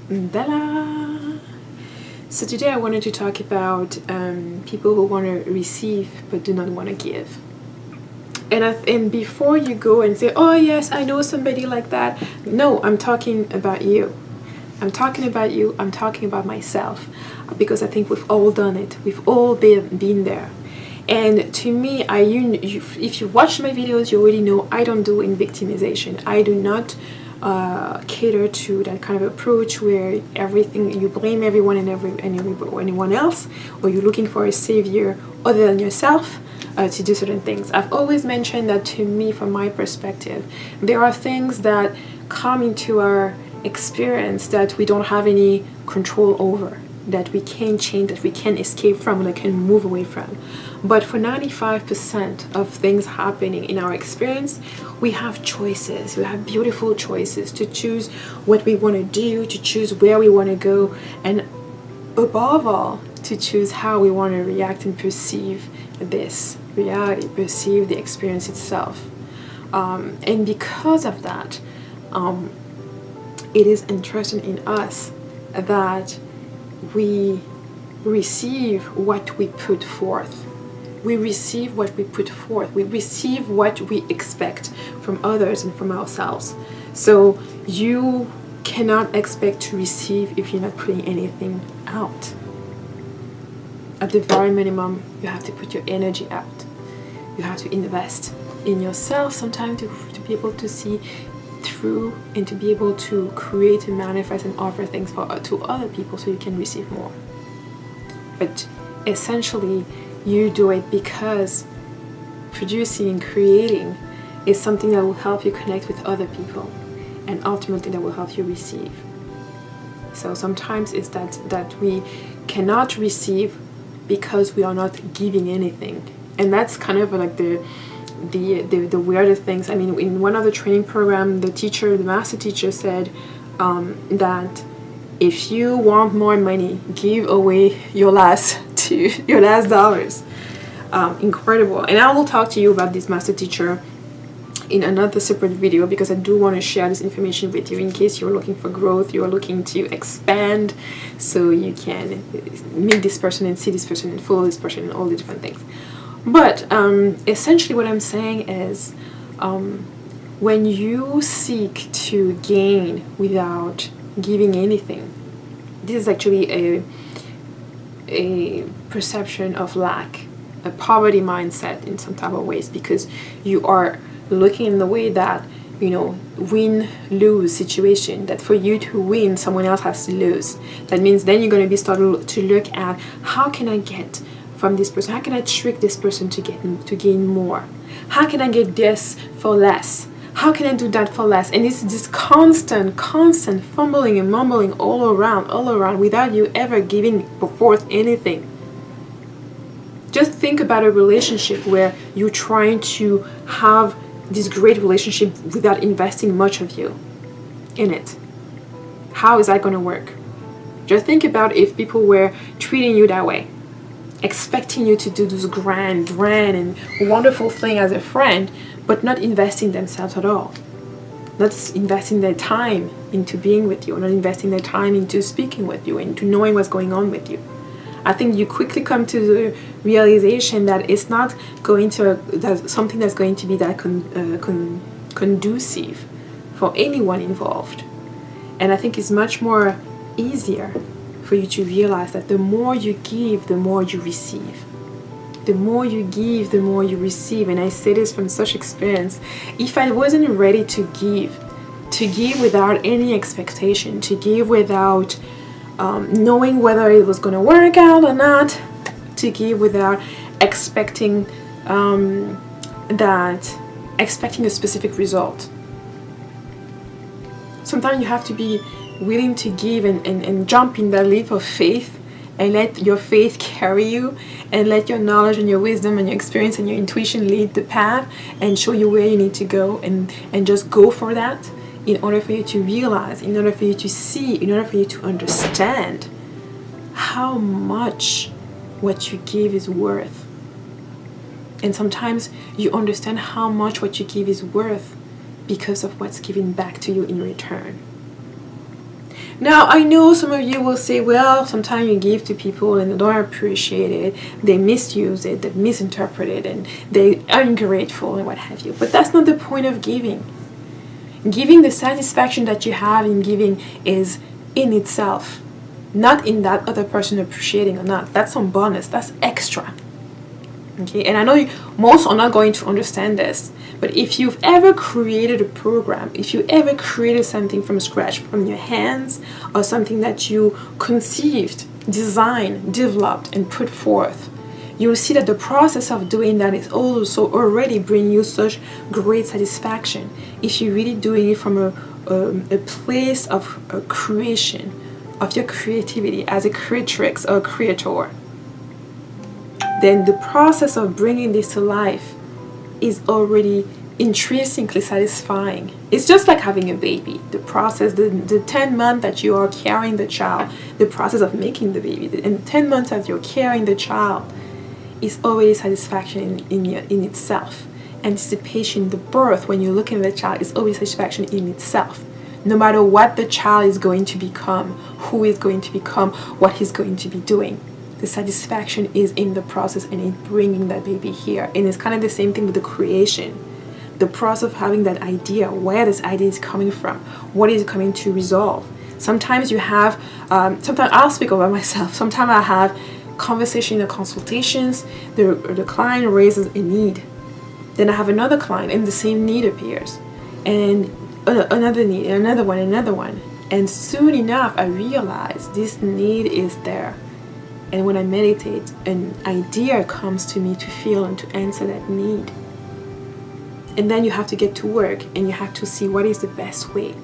Bella. So today I wanted to talk about people who want to receive but do not want to give. And before you go and say, oh yes, I know somebody like that. No, I'm talking about you. I'm talking about you. I'm talking about myself. Because I think we've all done it. We've all been there. And to me, if you've watched my videos, you already know I don't do in victimization. I do not cater to that kind of approach where everything you blame everyone and anyone else, or you're looking for a savior other than yourself to do certain things. I've always mentioned that to me, from my perspective, there are things that come into our experience that we don't have any control over, that we can't change, that we can't escape from, that can move away from. But for 95% of things happening in our experience, we have choices. We have beautiful choices to choose what we want to do, to choose where we want to go, and above all, to choose how we want to react and perceive this reality, perceive the experience itself. And because of that, it is interesting in us that we receive what we put forth. We receive what we put forth. We receive what we expect from others and from ourselves. So you cannot expect to receive if you're not putting anything out. At the very minimum, you have to put your energy out. You have to invest in yourself sometimes to be able to see through and to be able to create and manifest and offer things to other people so you can receive more. But essentially, you do it because producing and creating is something that will help you connect with other people, and ultimately that will help you receive. So sometimes it's that we cannot receive because we are not giving anything, and that's kind of like the weirder things. I mean, in one of the training program, the master teacher said that if you want more money, give away your last dollars. Incredible. And I will talk to you about this master teacher in another separate video, because I do want to share this information with you in case you're looking for growth, you're looking to expand, so you can meet this person and see this person and follow this person and all the different things. But essentially what I'm saying is when you seek to gain without giving anything, this is actually a perception of lack, a poverty mindset in some type of ways, because you are looking in the way that, you know, win-lose situation, that for you to win, someone else has to lose. That means then you're going to be starting to look at, how can I get from this person? How can I trick this person to gain more? How can I get this for less? How can I do that for less? And it's this constant fumbling and mumbling all around without you ever giving forth anything. Just think about a relationship where you're trying to have this great relationship without investing much of you in it. How is that going to work? Just think about if people were treating you that way, expecting you to do this grand and wonderful thing as a friend, but not investing themselves at all. Not investing their time into being with you, not investing their time into speaking with you, into knowing what's going on with you. I think you quickly come to the realization that it's not going to, that's something that's going to be that conducive for anyone involved. And I think it's much more easier for you to realize that the more you give, the more you receive. The more you give, the more you receive. And I say this from such experience. If I wasn't ready to give without any expectation, to give without knowing whether it was going to work out or not, to give without expecting expecting a specific result. Sometimes you have to be willing to give and jump in that leap of faith, and let your faith carry you, and let your knowledge and your wisdom and your experience and your intuition lead the path and show you where you need to go, and just go for that, in order for you to realize, in order for you to see, in order for you to understand how much what you give is worth. And sometimes you understand how much what you give is worth because of what's given back to you in return. Now, I know some of you will say, well, sometimes you give to people and they don't appreciate it, they misuse it, they misinterpret it, and they're ungrateful and what have you. But that's not the point of giving. Giving, the satisfaction that you have in giving is in itself, not in that other person appreciating or not. That's some bonus, that's extra. Okay, and I know most are not going to understand this, but if you've ever created a program, if you ever created something from scratch, from your hands, or something that you conceived, designed, developed, and put forth, you will see that the process of doing that is also already bringing you such great satisfaction if you're really doing it from a place of creation, of your creativity as a creatrix or a creator. Then the process of bringing this to life is already intrinsically satisfying. It's just like having a baby. The process, the 10 months that you are carrying the child, the process of making the baby, and 10 months that you're carrying the child is already satisfaction in itself. Anticipation, the birth, when you're looking at the child, is always satisfaction in itself. No matter what the child is going to become, who is going to become, what he's going to be doing. The satisfaction is in the process and in bringing that baby here. And it's kind of the same thing with the creation. The process of having that idea, where this idea is coming from, what is it coming to resolve. Sometimes you have, sometimes I'll speak about myself, sometimes I have conversation and consultations, the client raises a need. Then I have another client and the same need appears. And another need, and another one. And soon enough, I realize this need is there. And when I meditate, an idea comes to me to feel and to answer that need. And then you have to get to work and you have to see what is the best way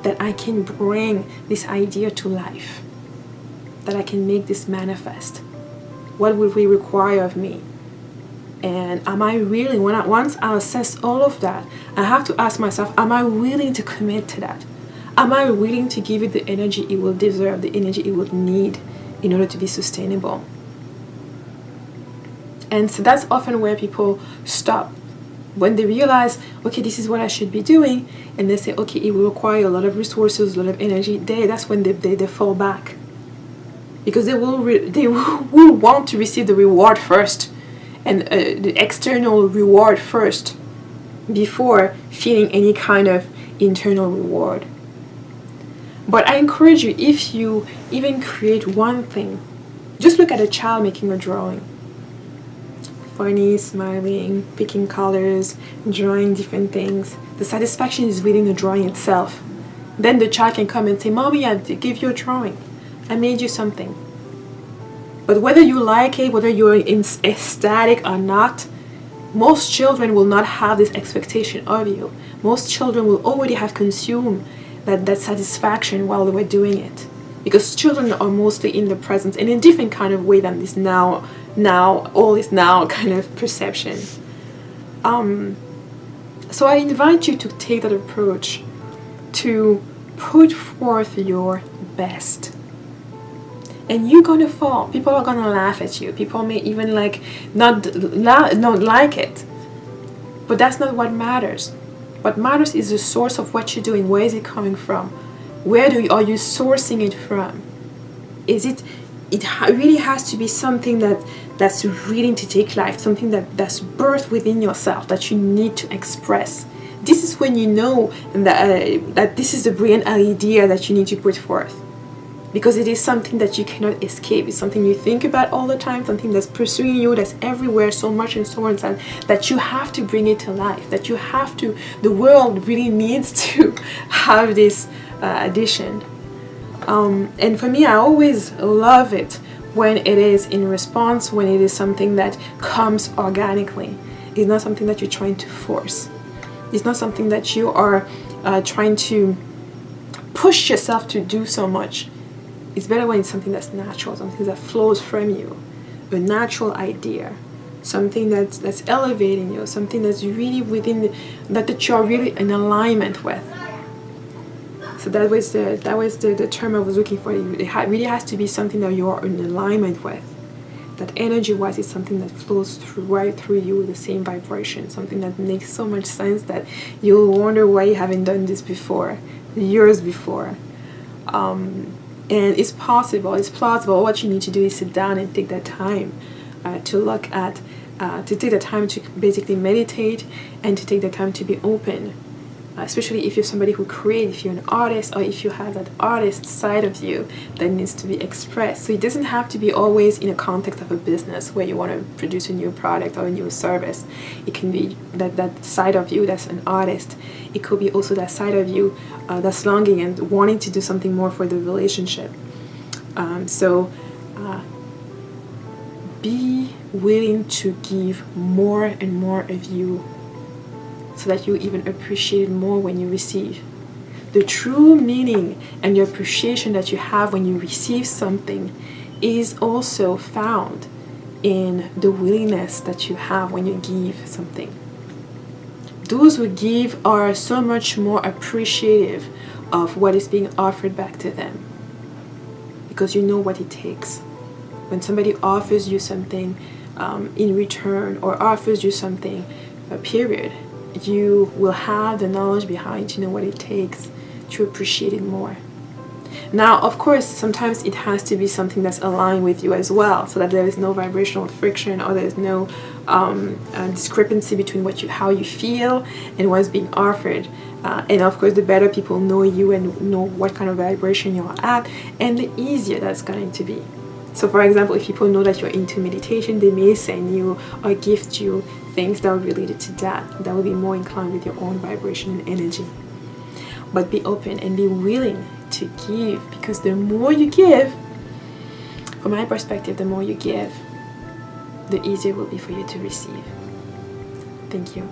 that I can bring this idea to life, that I can make this manifest. What will we require of me? And am I really, once I assess all of that, I have to ask myself, am I willing to commit to that? Am I willing to give it the energy it will deserve, the energy it will need in order to be sustainable? And so that's often where people stop. When they realize, okay, this is what I should be doing, and they say, okay, it will require a lot of resources, a lot of energy, that's when they fall back. Because they will want to receive the reward first, and the external reward first, before feeling any kind of internal reward. But I encourage you, if you even create one thing, just look at a child making a drawing. Funny, smiling, picking colors, drawing different things. The satisfaction is within the drawing itself. Then the child can come and say, Mommy, I give you a drawing. I made you something. But whether you like it, whether you're ecstatic or not, most children will not have this expectation of you. Most children will already have consumed that satisfaction while they were doing it. Because children are mostly in the present in a different kind of way than this now all is now kind of perception. So I invite you to take that approach, to put forth your best. And you're gonna fall. People are gonna laugh at you. People may even not like it. But that's not what matters. What matters is the source of what you're doing. Where is it coming from? Where are you sourcing it from? It really has to be something that's willing to take life, something that's birthed within yourself, that you need to express. This is when you know that this is the brilliant idea that you need to put forth. Because it is something that you cannot escape. It's something you think about all the time, something that's pursuing you, that's everywhere so much and so on, that you have to bring it to life, that you have to, the world really needs to have this addition. And for me, I always love it when it is in response, when it is something that comes organically. It's not something that you're trying to force. It's not something that you are trying to push yourself to do so much. It's better when it's something that's natural, something that flows from you, a natural idea, something that's elevating you, something that's really within that you're really in alignment with. So that was the term I was looking for. It really has to be something that you're in alignment with. That energy-wise is something that flows right through you with the same vibration, something that makes so much sense that you'll wonder why you haven't done this before, years before. And it's possible, it's plausible. What you need to do is sit down and take that time to look at, to take the time to basically meditate, and to take the time to be open. Especially if you're somebody who creates, if you're an artist, or if you have that artist side of you that needs to be expressed. So it doesn't have to be always in a context of a business where you want to produce a new product or a new service. It can be that side of you that's an artist. It could be also that side of you that's longing and wanting to do something more for the relationship. Be willing to give more and more of you, so that you even appreciate it more when you receive. The true meaning and the appreciation that you have when you receive something is also found in the willingness that you have when you give something. Those who give are so much more appreciative of what is being offered back to them, because you know what it takes. When somebody offers you something in return, or offers you something, period, you will have the knowledge behind to know what it takes to appreciate it more. Now, of course, sometimes it has to be something that's aligned with you as well, so that there is no vibrational friction, or there is no discrepancy between how you feel and what's being offered. And of course, the better people know you and know what kind of vibration you're at, and the easier that's going to be. So for example, if people know that you're into meditation, they may send you or gift you things that are related to that will be more inclined with your own vibration and energy. But be open and be willing to give, because the more you give, from my perspective, the more you give, the easier it will be for you to receive. Thank you.